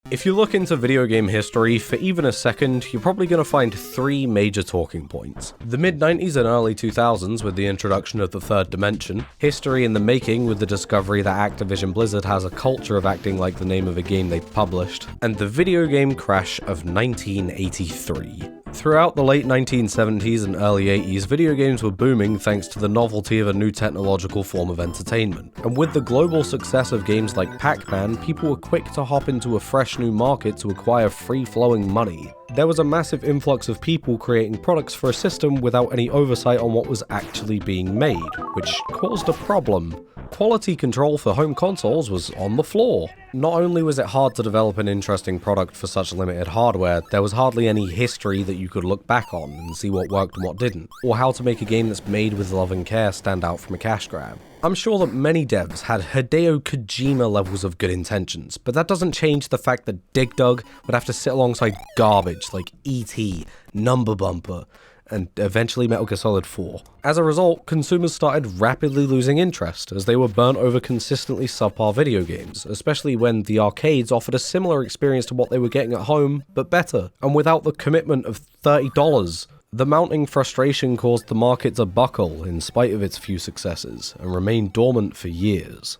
If you look into video game history for even a second, you're probably going to find three major talking points. The mid-90s and early 2000s with the introduction of the third dimension, history in the making with the discovery that Activision Blizzard has a culture of acting like the name of a game they published, and the video game crash of 1983. Throughout the late 1970s and early 80s, video games were booming thanks to the novelty of a new technological form of entertainment. And with the global success of games like PacMan, people were quick to hop into a fresh new market to acquire free-flowing money. There was a massive influx of people creating products for a system without any oversight on what was actually being made, which caused a problem. Quality control for home consoles was on the floor. Not only was it hard to develop an interesting product for such limited hardware, there was hardly any history that you could look back on and see what worked and what didn't, or how to make a game that's made with love and care stand out from a cash grab. I'm sure that many devs had Hideo Kojima levels of good intentions, but that doesn't change the fact that Dig Dug would have to sit alongside garbage like E.T., Number Bumper, and eventually Metal Gear Solid 4. As a result, consumers started rapidly losing interest as they were burnt over consistently subpar video games, especially when the arcades offered a similar experience to what they were getting at home, but better, and without the commitment of $30. The mounting frustration caused the market to buckle in spite of its few successes, and remain dormant for years.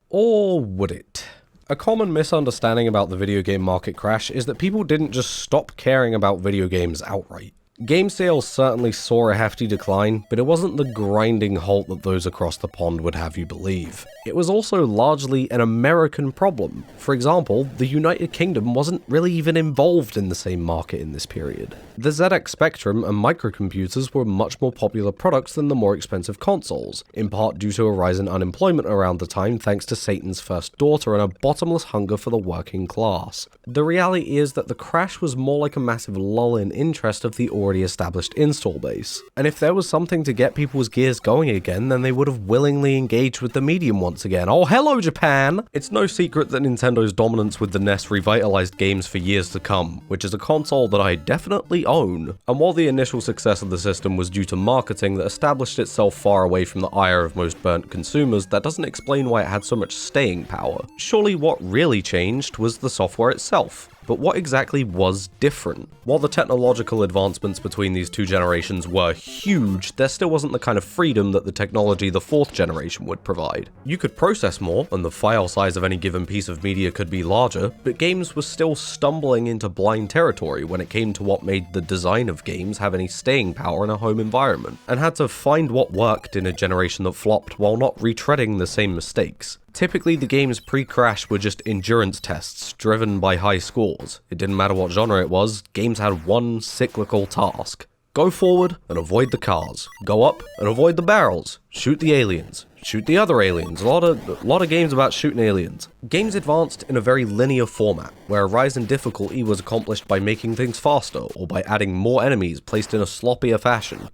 Or would it? A common misunderstanding about the video game market crash is that people didn't just stop caring about video games outright. Game sales certainly saw a hefty decline, but it wasn't the grinding halt that those across the pond would have you believe. It was also largely an American problem. For example, the United Kingdom wasn't really even involved in the same market in this period. The ZX Spectrum and microcomputers were much more popular products than the more expensive consoles, in part due to a rise in unemployment around the time thanks to Satan's first daughter and a bottomless hunger for the working class. The reality is that the crash was more like a massive lull in interest of the already established install base. And if there was something to get people's gears going again, then they would have willingly engaged with the medium once again. Oh, hello Japan! It's no secret that Nintendo's dominance with the NES revitalized games for years to come, which is a console that I definitely own. And while the initial success of the system was due to marketing that established itself far away from the ire of most burnt consumers, that doesn't explain why it had so much staying power. Surely what really changed was the software itself. But what exactly was different? While the technological advancements between these two generations were huge, there still wasn't the kind of freedom that the technology the fourth generation would provide. You could process more, and the file size of any given piece of media could be larger, but games were still stumbling into blind territory when it came to what made the design of games have any staying power in a home environment, and had to find what worked in a generation that flopped while not retreading the same mistakes. Typically, the games pre-crash were just endurance tests driven by high scores. It didn't matter what genre it was, games had one cyclical task. Go forward and avoid the cars. Go up and avoid the barrels. Shoot the aliens. Shoot the other aliens. A lot of games about shooting aliens. Games advanced in a very linear format, where a rise in difficulty was accomplished by making things faster or by adding more enemies placed in a sloppier fashion.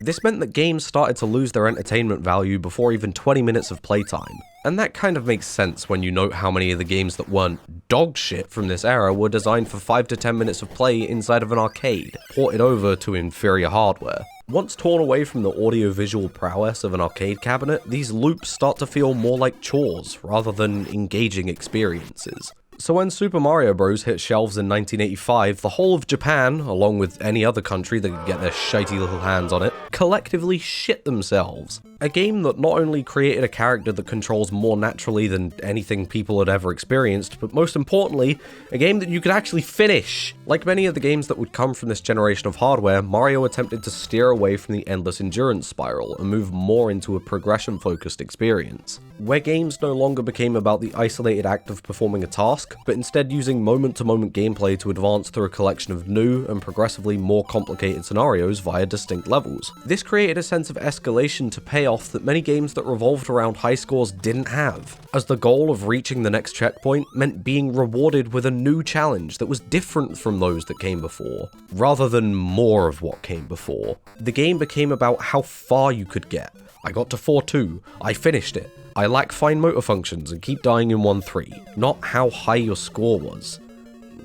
This meant that games started to lose their entertainment value before even 20 minutes of playtime. And that kind of makes sense when you note how many of the games that weren't dog shit from this era were designed for 5 to 10 minutes of play inside of an arcade, ported over to inferior hardware. Once torn away from the audio-visual prowess of an arcade cabinet, these loops start to feel more like chores rather than engaging experiences. So when Super Mario Bros. Hit shelves in 1985, the whole of Japan, along with any other country that could get their shitey little hands on it, collectively shit themselves. A game that not only created a character that controls more naturally than anything people had ever experienced, but most importantly, a game that you could actually finish. Like many of the games that would come from this generation of hardware, Mario attempted to steer away from the endless endurance spiral and move more into a progression-focused experience, where games no longer became about the isolated act of performing a task, but instead using moment-to-moment gameplay to advance through a collection of new and progressively more complicated scenarios via distinct levels. This created a sense of escalation to payoff that many games that revolved around high scores didn't have, as the goal of reaching the next checkpoint meant being rewarded with a new challenge that was different from those that came before, rather than more of what came before. The game became about how far you could get. I got to 4-2, I finished it. I lack fine motor functions and keep dying in 1-3, not how high your score was.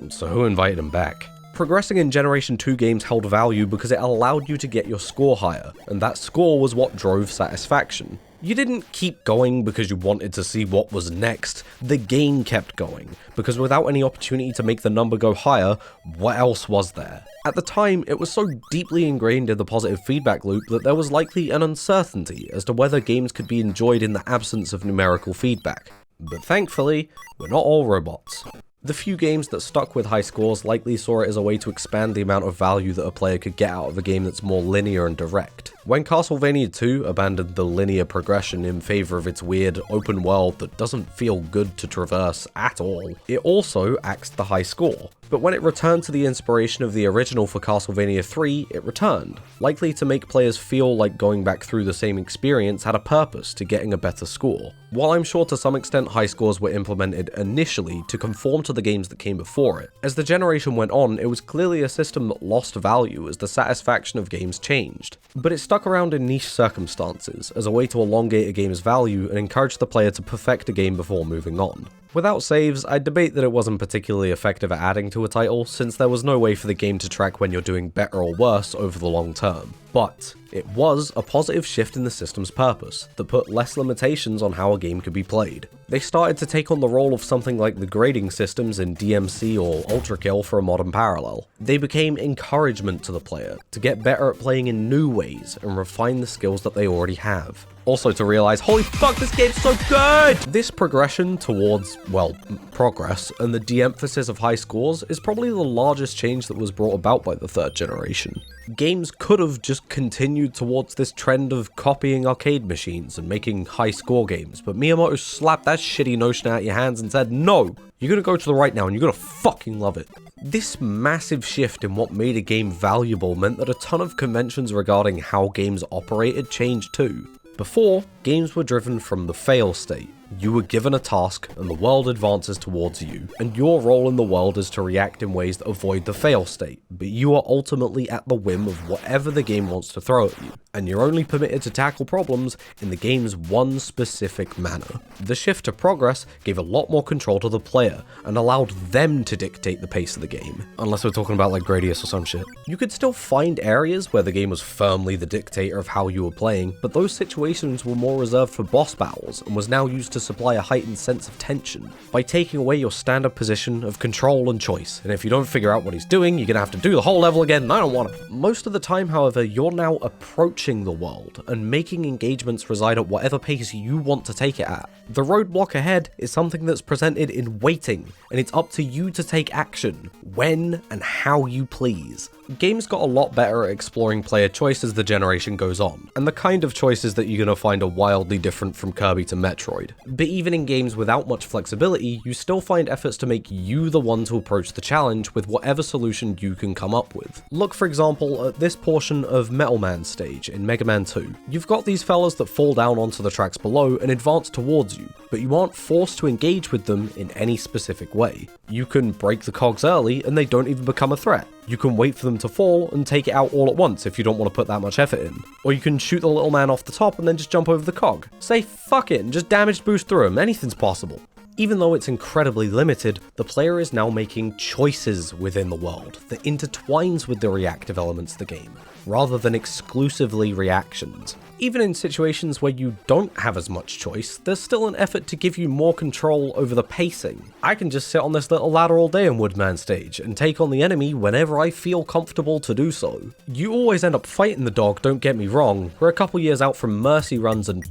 So who invited him back? Progressing in Generation 2 games held value because it allowed you to get your score higher, and that score was what drove satisfaction. You didn't keep going because you wanted to see what was next, the game kept going, because without any opportunity to make the number go higher, what else was there? At the time, it was so deeply ingrained in the positive feedback loop that there was likely an uncertainty as to whether games could be enjoyed in the absence of numerical feedback. But thankfully, we're not all robots. The few games that stuck with high scores likely saw it as a way to expand the amount of value that a player could get out of a game that's more linear and direct. When Castlevania 2 abandoned the linear progression in favour of its weird open world that doesn't feel good to traverse at all, it also axed the high score. But when it returned to the inspiration of the original for Castlevania 3, it returned, likely to make players feel like going back through the same experience had a purpose to getting a better score. While I'm sure to some extent high scores were implemented initially to conform to the games that came before it, as the generation went on, it was clearly a system that lost value as the satisfaction of games changed. But it stuck around in niche circumstances, as a way to elongate a game's value and encourage the player to perfect a game before moving on. Without saves, I'd debate that it wasn't particularly effective at adding to a title, since there was no way for the game to track when you're doing better or worse over the long term. But it was a positive shift in the system's purpose, that put less limitations on how a game could be played. They started to take on the role of something like the grading systems in DMC or Ultra Kill for a modern parallel. They became encouragement to the player, to get better at playing in new ways and refine the skills that they already have. Also to realize, holy fuck, this game's so good! This progression towards, well, progress, and the de-emphasis of high scores is probably the largest change that was brought about by the third generation. Games could have just continued towards this trend of copying arcade machines and making high score games, but Miyamoto slapped that shitty notion out of your hands and said, no, you're gonna go to the right now and you're gonna fucking love it. This massive shift in what made a game valuable meant that a ton of conventions regarding how games operated changed too. Before, games were driven from the fail state. You were given a task and the world advances towards you, and your role in the world is to react in ways that avoid the fail state, but you are ultimately at the whim of whatever the game wants to throw at you, and you're only permitted to tackle problems in the game's one specific manner. The shift to progress gave a lot more control to the player, and allowed them to dictate the pace of the game, unless we're talking about like Gradius or some shit. You could still find areas where the game was firmly the dictator of how you were playing, but those situations were more reserved for boss battles, and was now used to supply a heightened sense of tension by taking away your standard position of control and choice, and if you don't figure out what he's doing, you're gonna have to do the whole level again, and I don't want to. Most of the time, however, you're now approaching the world and making engagements reside at whatever pace you want to take it at. The roadblock ahead is something that's presented in waiting, and it's up to you to take action, when and how you please. Games got a lot better at exploring player choice as the generation goes on, and the kind of choices that you're going to find are wildly different from Kirby to Metroid. But even in games without much flexibility, you still find efforts to make you the one to approach the challenge with whatever solution you can come up with. Look for example at this portion of Metal Man's stage in Mega Man 2. You've got these fellas that fall down onto the tracks below and advance towards you, but you aren't forced to engage with them in any specific way. You can break the cogs early and they don't even become a threat. You can wait for them to fall and take it out all at once if you don't want to put that much effort in. Or you can shoot the little man off the top and then just jump over the cog. Say fuck it and just damage boost through him, anything's possible. Even though it's incredibly limited, the player is now making choices within the world that intertwines with the reactive elements of the game, rather than exclusively reactions. Even in situations where you don't have as much choice, there's still an effort to give you more control over the pacing. I can just sit on this little ladder all day in Woodman stage and take on the enemy whenever I feel comfortable to do so. You always end up fighting the dog, don't get me wrong. We're a couple years out from mercy runs and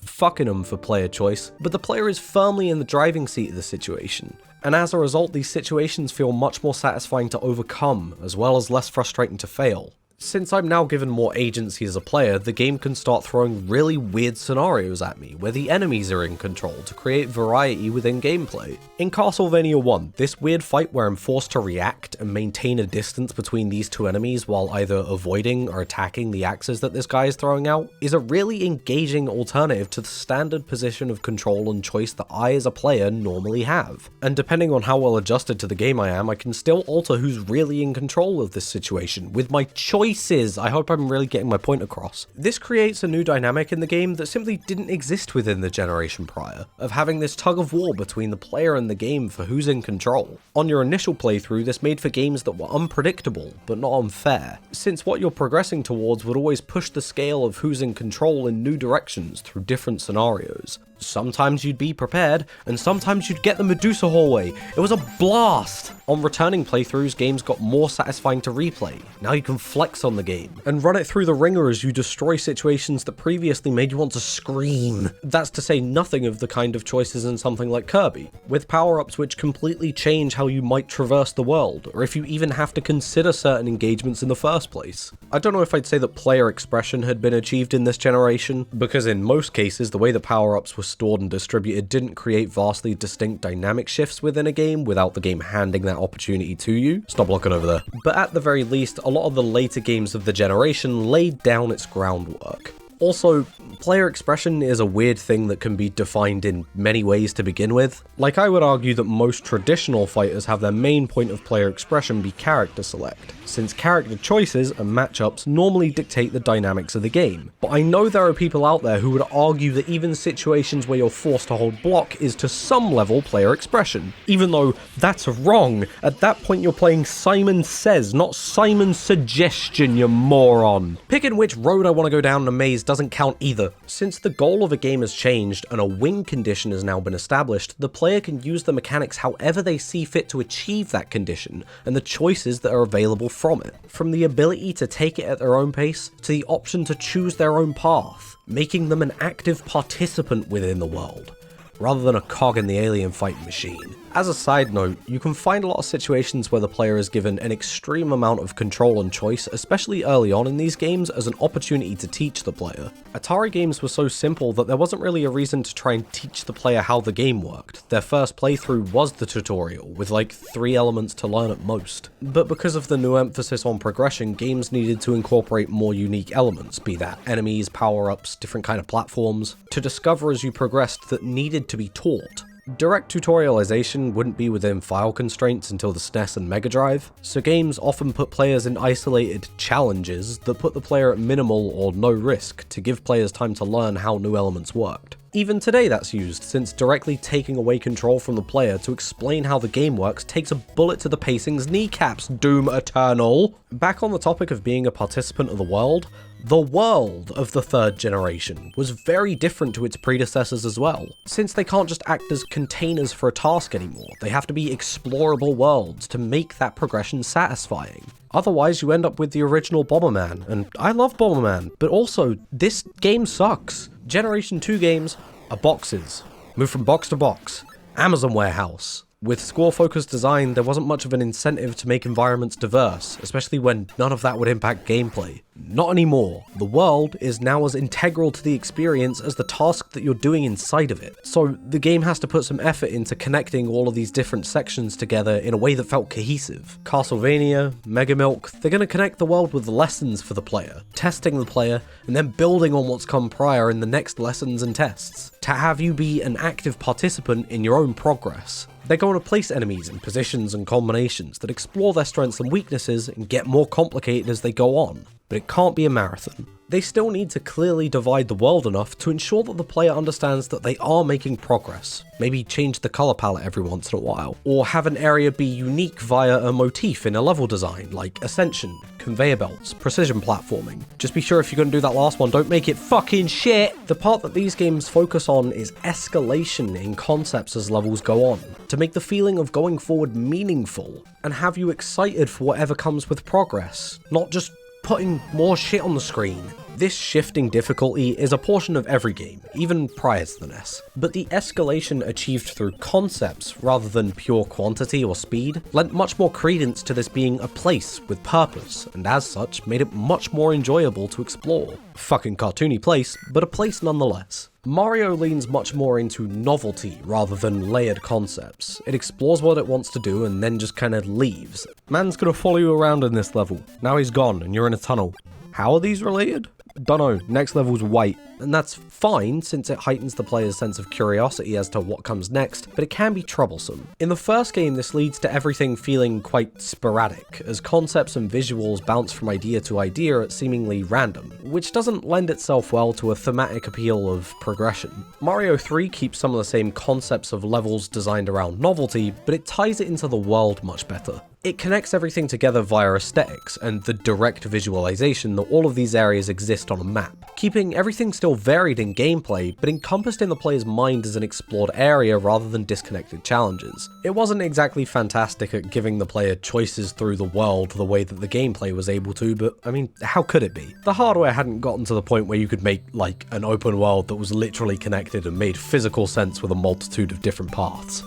fucking them for player choice, but the player is firmly in the driving seat of the situation. And as a result, these situations feel much more satisfying to overcome, as well as less frustrating to fail. Since I'm now given more agency as a player, the game can start throwing really weird scenarios at me, where the enemies are in control to create variety within gameplay. In Castlevania 1, this weird fight where I'm forced to react and maintain a distance between these two enemies while either avoiding or attacking the axes that this guy is throwing out, is a really engaging alternative to the standard position of control and choice that I as a player normally have. And depending on how well adjusted to the game I am, I can still alter who's really in control of this situation with my choice choices. I hope I'm really getting my point across. This creates a new dynamic in the game that simply didn't exist within the generation prior, of having this tug of war between the player and the game for who's in control. On your initial playthrough, this made for games that were unpredictable, but not unfair, since what you're progressing towards would always push the scale of who's in control in new directions through different scenarios. Sometimes you'd be prepared, and sometimes you'd get the Medusa hallway. It was a blast! On returning playthroughs, games got more satisfying to replay. Now you can flex on the game, and run it through the ringer as you destroy situations that previously made you want to scream. That's to say nothing of the kind of choices in something like Kirby, with power-ups which completely change how you might traverse the world, or if you even have to consider certain engagements in the first place. I don't know if I'd say that player expression had been achieved in this generation, because in most cases the way the power-ups were stored and distributed didn't create vastly distinct dynamic shifts within a game without the game handing that opportunity to you. Stop looking over there. But at the very least, a lot of the later games of the generation laid down its groundwork. Also, player expression is a weird thing that can be defined in many ways to begin with. Like, I would argue that most traditional fighters have their main point of player expression be character select, since character choices and matchups normally dictate the dynamics of the game. But I know there are people out there who would argue that even situations where you're forced to hold block is to some level player expression, even though that's wrong. At that point you're playing Simon Says, not Simon Suggestion, you moron. Picking which road I want to go down in a maze doesn't count either. Since the goal of a game has changed and a win condition has now been established, the player can use the mechanics however they see fit to achieve that condition, and the choices that are available from it. From the ability to take it at their own pace, to the option to choose their own path, making them an active participant within the world, rather than a cog in the alien fighting machine. As a side note, you can find a lot of situations where the player is given an extreme amount of control and choice, especially early on in these games, as an opportunity to teach the player. Atari games were so simple that there wasn't really a reason to try and teach the player how the game worked. Their first playthrough was the tutorial, with like 3 elements to learn at most. But because of the new emphasis on progression, games needed to incorporate more unique elements, be that enemies, power-ups, different kind of platforms, to discover as you progressed that needed to be taught. Direct tutorialization wouldn't be within file constraints until the SNES and Mega Drive, so games often put players in isolated challenges that put the player at minimal or no risk to give players time to learn how new elements worked. Even today that's used, since directly taking away control from the player to explain how the game works takes a bullet to the pacing's kneecaps, Doom Eternal! Back on the topic of being a participant of the world of the third generation was very different to its predecessors as well, since they can't just act as containers for a task anymore. They have to be explorable worlds to make that progression satisfying. Otherwise, you end up with the original Bomberman, and I love Bomberman, but also, this game sucks. Generation 2 games are boxes. Move from box to box. Amazon warehouse. With score-focused design, there wasn't much of an incentive to make environments diverse, especially when none of that would impact gameplay. Not anymore. The world is now as integral to the experience as the task that you're doing inside of it. So the game has to put some effort into connecting all of these different sections together in a way that felt cohesive. Castlevania, Mega Milk, they're going to connect the world with lessons for the player, testing the player, and then building on what's come prior in the next lessons and tests, to have you be an active participant in your own progress. They're going to place enemies in positions and combinations that explore their strengths and weaknesses and get more complicated as they go on. But it can't be a marathon. They still need to clearly divide the world enough to ensure that the player understands that they are making progress. Maybe change the color palette every once in a while, or have an area be unique via a motif in a level design, like ascension, conveyor belts, precision platforming. Just be sure if you're going to do that last one, don't make it fucking shit! The part that these games focus on is escalation in concepts as levels go on, to make the feeling of going forward meaningful, and have you excited for whatever comes with progress, not just putting more shit on the screen. This shifting difficulty is a portion of every game, even prior to the NES, but the escalation achieved through concepts rather than pure quantity or speed lent much more credence to this being a place with purpose, and as such made it much more enjoyable to explore. Fucking cartoony place, but a place nonetheless. Mario leans much more into novelty rather than layered concepts. It explores what it wants to do and then just kinda leaves. Man's gonna follow you around in this level. Now he's gone and you're in a tunnel. How are these related? Dunno, next level's white. And that's fine since it heightens the player's sense of curiosity as to what comes next, but it can be troublesome. In the first game, this leads to everything feeling quite sporadic, as concepts and visuals bounce from idea to idea at seemingly random, which doesn't lend itself well to a thematic appeal of progression. Mario 3 keeps some of the same concepts of levels designed around novelty, but it ties it into the world much better. It connects everything together via aesthetics and the direct visualization that all of these areas exist on a map, keeping everything still varied in gameplay, but encompassed in the player's mind as an explored area rather than disconnected challenges. It wasn't exactly fantastic at giving the player choices through the world the way that the gameplay was able to, but I mean, how could it be? The hardware hadn't gotten to the point where you could make, like, an open world that was literally connected and made physical sense with a multitude of different paths.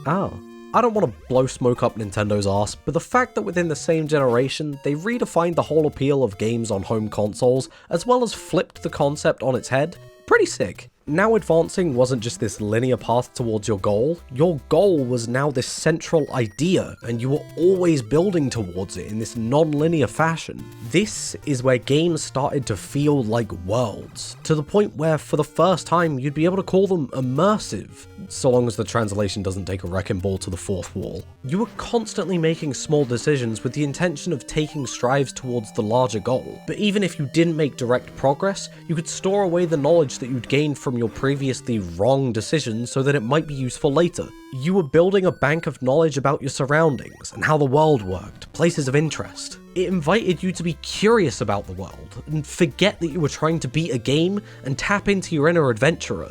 Oh. I don't want to blow smoke up Nintendo's arse, but the fact that within the same generation, they redefined the whole appeal of games on home consoles, as well as flipped the concept on its head, pretty sick. Now advancing wasn't just this linear path towards your goal was now this central idea, and you were always building towards it in this non-linear fashion. This is where games started to feel like worlds, to the point where for the first time you'd be able to call them immersive, so long as the translation doesn't take a wrecking ball to the fourth wall. You were constantly making small decisions with the intention of taking strides towards the larger goal, but even if you didn't make direct progress, you could store away the knowledge that you'd gained from your previously wrong decisions so that it might be useful later. You were building a bank of knowledge about your surroundings and how the world worked, places of interest. It invited you to be curious about the world and forget that you were trying to beat a game and tap into your inner adventurer.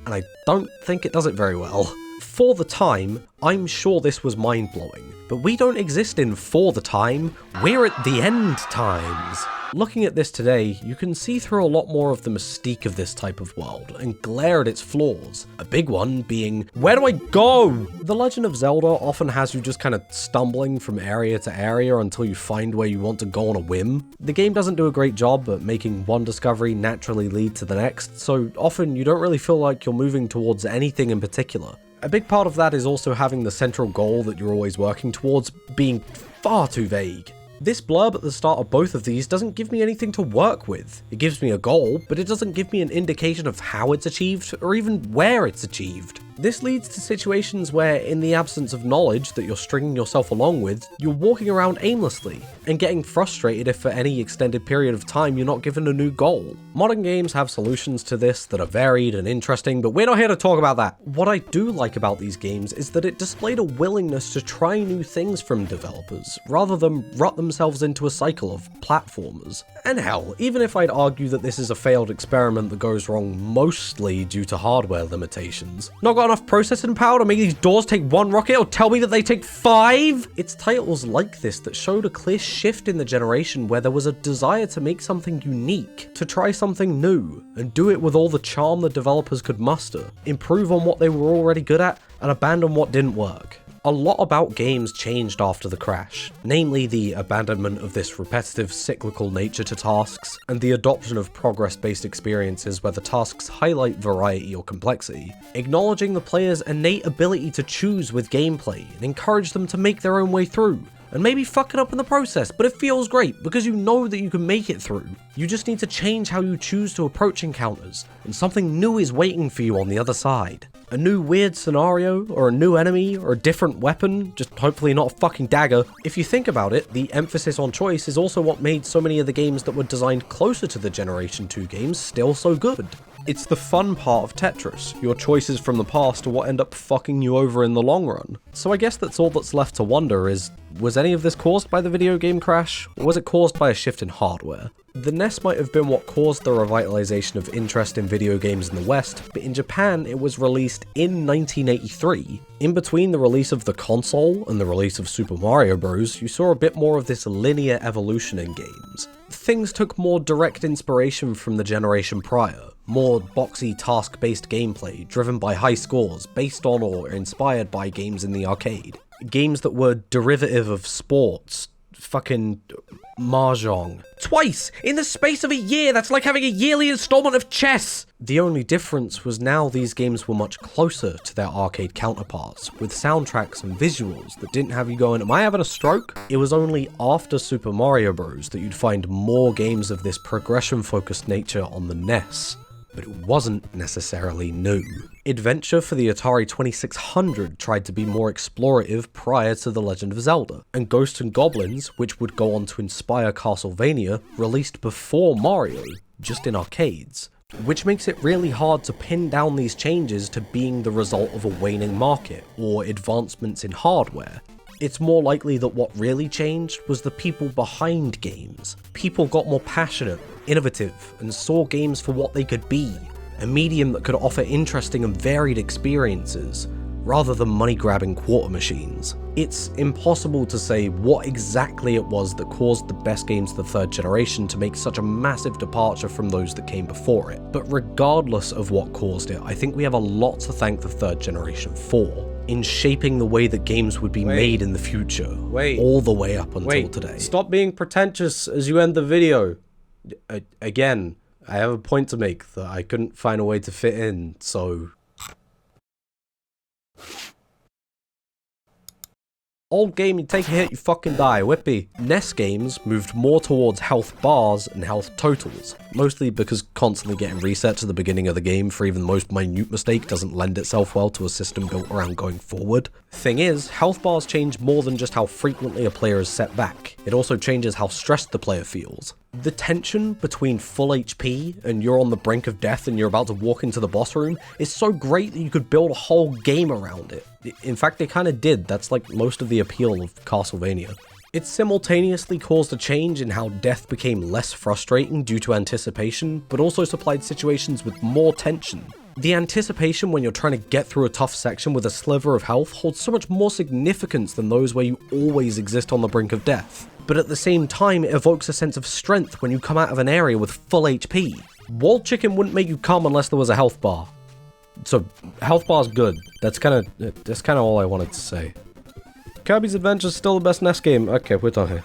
And I don't think it does it very well. For the time, I'm sure this was mind-blowing, but we don't exist in for the time, we're at the end times. Looking at this today, you can see through a lot more of the mystique of this type of world and glare at its flaws. A big one being, where do I go? The Legend of Zelda often has you just kind of stumbling from area to area until you find where you want to go on a whim. The game doesn't do a great job at making one discovery naturally lead to the next, so often you don't really feel like you're moving towards anything in particular. A big part of that is also having the central goal that you're always working towards being far too vague. This blurb at the start of both of these doesn't give me anything to work with. It gives me a goal, but it doesn't give me an indication of how it's achieved or even where it's achieved. This leads to situations where, in the absence of knowledge that you're stringing yourself along with, you're walking around aimlessly and getting frustrated if for any extended period of time you're not given a new goal. Modern games have solutions to this that are varied and interesting, but we're not here to talk about that. What I do like about these games is that it displayed a willingness to try new things from developers, rather than rut themselves into a cycle of platformers. And hell, even if I'd argue that this is a failed experiment that goes wrong mostly due to hardware limitations, not got enough processing power to make these doors take one rocket or tell me that they take 5? It's titles like this that showed a clear shift in the generation where there was a desire to make something unique, to try something new, and do it with all the charm the developers could muster, improve on what they were already good at, and abandon what didn't work. A lot about games changed after the crash, namely the abandonment of this repetitive cyclical nature to tasks, and the adoption of progress-based experiences where the tasks highlight variety or complexity, acknowledging the player's innate ability to choose with gameplay and encourage them to make their own way through, and maybe fuck it up in the process, but it feels great because you know that you can make it through. You just need to change how you choose to approach encounters, and something new is waiting for you on the other side. A new weird scenario, or a new enemy, or a different weapon, just hopefully not a fucking dagger. If you think about it, the emphasis on choice is also what made so many of the games that were designed closer to the Generation 2 games still so good. It's the fun part of Tetris. Your choices from the past are what end up fucking you over in the long run. So I guess that's all that's left to wonder is, was any of this caused by the video game crash, or was it caused by a shift in hardware? The NES might have been what caused the revitalization of interest in video games in the West, but in Japan it was released in 1983. In between the release of the console and the release of Super Mario Bros., you saw a bit more of this linear evolution in games. Things took more direct inspiration from the generation prior, more boxy task-based gameplay driven by high scores based on or inspired by games in the arcade. Games that were derivative of sports, fucking Mahjong. Twice! In the space of a year! That's like having a yearly installment of chess! The only difference was now these games were much closer to their arcade counterparts, with soundtracks and visuals that didn't have you going, am I having a stroke? It was only after Super Mario Bros. That you'd find more games of this progression-focused nature on the NES. But it wasn't necessarily new. Adventure for the Atari 2600 tried to be more explorative prior to The Legend of Zelda, and Ghosts and Goblins, which would go on to inspire Castlevania, released before Mario, just in arcades, which makes it really hard to pin down these changes to being the result of a waning market, or advancements in hardware. It's more likely that what really changed was the people behind games. People got more passionate, innovative, and saw games for what they could be, a medium that could offer interesting and varied experiences, rather than money-grabbing quarter machines. It's impossible to say what exactly it was that caused the best games of the third generation to make such a massive departure from those that came before it, but regardless of what caused it, I think we have a lot to thank the third generation for, in shaping the way that games would be made in the future, all the way up until today. Stop being pretentious as you end the video. Again, I have a point to make that I couldn't find a way to fit in, so... Old game, you take a hit, you fucking die, whippy. NES games moved more towards health bars and health totals, mostly because constantly getting resets at the beginning of the game for even the most minute mistake doesn't lend itself well to a system built around going forward. Thing is, health bars change more than just how frequently a player is set back, it also changes how stressed the player feels. The tension between full HP and you're on the brink of death and you're about to walk into the boss room is so great that you could build a whole game around it. In fact, they kind of did. That's like most of the appeal of Castlevania. It simultaneously caused a change in how death became less frustrating due to anticipation, but also supplied situations with more tension. The anticipation when you're trying to get through a tough section with a sliver of health holds so much more significance than those where you always exist on the brink of death. But at the same time, it evokes a sense of strength when you come out of an area with full HP. Walled chicken wouldn't make you come unless there was a health bar. So, health bar's good. That's kind of all I wanted to say. Kirby's Adventure's still the best NES game. Okay, we're done here.